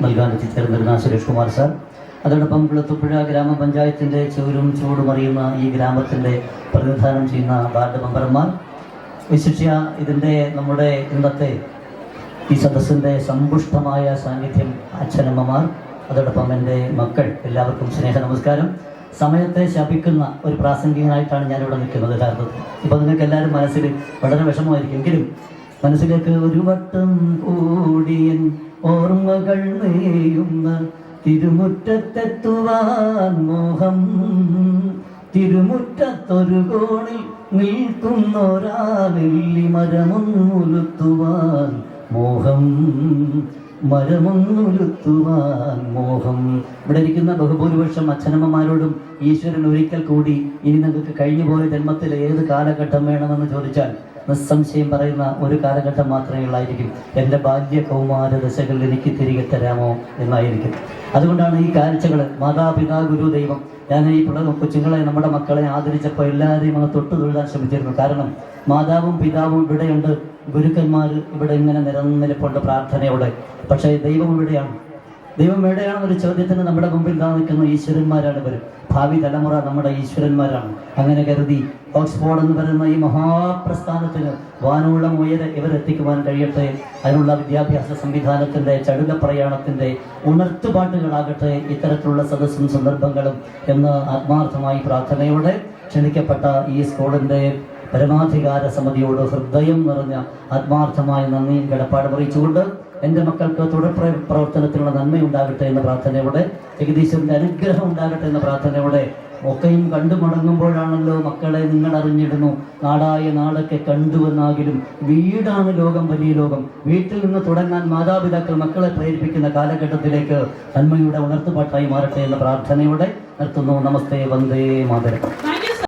നൽകാൻ എത്തിച്ചേർന്നിരുന്ന സുരേഷ് കുമാർ സാർ, അതോടൊപ്പം കുളത്തുപുഴ ഗ്രാമപഞ്ചായത്തിൻ്റെ ചൂരും ചൂടുമറിയുന്ന ഈ ഗ്രാമത്തിൻ്റെ പ്രതിനിധാനം ചെയ്യുന്ന വാർഡ് മെമ്പർമാർ, വിശിഷ്യ ഇതിൻ്റെ നമ്മുടെ ഇന്നത്തെ ഈ സദസ്സിൻ്റെ സമ്പുഷ്ടമായ സാന്നിധ്യം അച്ഛനമ്മമാർ, അതോടൊപ്പം എൻ്റെ മക്കൾ, എല്ലാവർക്കും സ്നേഹ നമസ്കാരം. സമയത്തെ ശപിക്കുന്ന ഒരു പ്രാസംഗികനായിട്ടാണ് ഞാനിവിടെ നിൽക്കുന്നത്. യഥാർത്ഥത്തിൽ ഇപ്പോൾ നിങ്ങൾക്ക് എല്ലാവരും മനസ്സിൽ വളരെ വിഷമമായിരിക്കും, എങ്കിലും മനസ്സിലേക്ക് ഒരു വട്ടം കൂടിയൻ ഓർമ്മകൾ നെയ്യുന്ന തിരുമുറ്റത്തെത്തുവാൻ മോഹം, തിരുമുറ്റത്തൊരു കോണിൽ നിൽക്കുന്നൊരാ നെല്ലി മരമൊന്നുലുത്തുവാൻ മോഹം, മരമൊന്നുലുത്തുവാൻ മോഹം. ഇവിടെ ഇരിക്കുന്ന ബഹുഭൂരിപക്ഷം അച്ഛനമ്മമാരോടും ഈശ്വരൻ ഒരിക്കൽ കൂടി ഇനി നിങ്ങൾക്ക് കഴിഞ്ഞുപോയ ജന്മത്തിൽ ഏത് കാലഘട്ടം വേണമെന്ന് ചോദിച്ചാൽ നിസ്സംശയം പറയുന്ന ഒരു കാലഘട്ടം മാത്രമേ ഉള്ളായിരിക്കും. എൻ്റെ ബാല്യ കൗമാര ദശകൾ എനിക്ക് തിരികെ തരാമോ എന്നായിരിക്കും. അതുകൊണ്ടാണ് ഈ കാഴ്ചകൾ മാതാപിതാ ഗുരു ദൈവം, ഞാൻ ഈ കൊച്ചുങ്ങളെ, നമ്മുടെ മക്കളെ ആദരിച്ചപ്പോൾ എല്ലാവരെയും അങ്ങ് തൊട്ടു തൊഴുതാൻ ശ്രമിച്ചിരുന്നു. കാരണം മാതാവും പിതാവും ഇവിടെയുണ്ട്, ഗുരുക്കന്മാർ ഇവിടെ ഇങ്ങനെ നിരനിരപ്പുണ്ട് പ്രാർത്ഥനയോടെ. പക്ഷേ ദൈവം ഇവിടെയാണ്. ദൈവം എവിടെയാണെന്നൊരു ചോദ്യത്തിന് നമ്മുടെ മുമ്പിൽ നിൽക്കുന്ന ഈശ്വരന്മാരാണ് ഇവർ. ഭാവി തലമുറ നമ്മുടെ ഈശ്വരന്മാരാണ്. അങ്ങനെ കരുതി ഓക്സ്ഫോർഡ് എന്ന് പറയുന്ന ഈ മഹാപ്രസ്ഥാനത്തിന് വാനോളം ഉയരെ ഇവരെത്തിക്കുവാൻ കഴിയട്ടെ. അതിനുള്ള വിദ്യാഭ്യാസ സംവിധാനത്തിൻ്റെ ചടുല പ്രയാണത്തിൻ്റെ ഉണർത്തുപാട്ടുകളാകട്ടെ ഇത്തരത്തിലുള്ള സദസ്സും സന്ദർഭങ്ങളും എന്ന് ആത്മാർത്ഥമായി പ്രാർത്ഥനയോടെ ക്ഷണിക്കപ്പെട്ട ഈ സ്കൂളിൻ്റെ പരമാധികാര സമിതിയോട് ഹൃദയം നിറഞ്ഞ ആത്മാർത്ഥമായ നന്ദിയും കടപ്പാടും അറിയിച്ചുകൊണ്ട് എൻ്റെ മക്കൾക്ക് തുടർ പ്രവർത്തനത്തിനുള്ള നന്മയുണ്ടാകട്ടെ എന്ന പ്രാർത്ഥനയോടെ, ജഗദീശ്വരൻ്റെ അനുഗ്രഹം ഉണ്ടാകട്ടെ എന്ന പ്രാർത്ഥനയോടെ, ഒക്കെയും കണ്ടു മടങ്ങുമ്പോഴാണല്ലോ മക്കളെ നിങ്ങൾ അറിഞ്ഞിടുന്നു നാടായ നാടൊക്കെ കണ്ടുവെന്നാകിലും വീടാണ് ലോകം, വലിയ ലോകം. വീട്ടിൽ നിന്ന് തുടങ്ങാൻ മാതാപിതാക്കൾ മക്കളെ പ്രേരിപ്പിക്കുന്ന കാലഘട്ടത്തിലേക്ക് നന്മയുടെ ഉണർത്തുപാട്ടായി മാറട്ടെ എന്ന പ്രാർത്ഥനയോടെ നിർത്തുന്നു. നമസ്തേ, വന്ദേ മാതരം.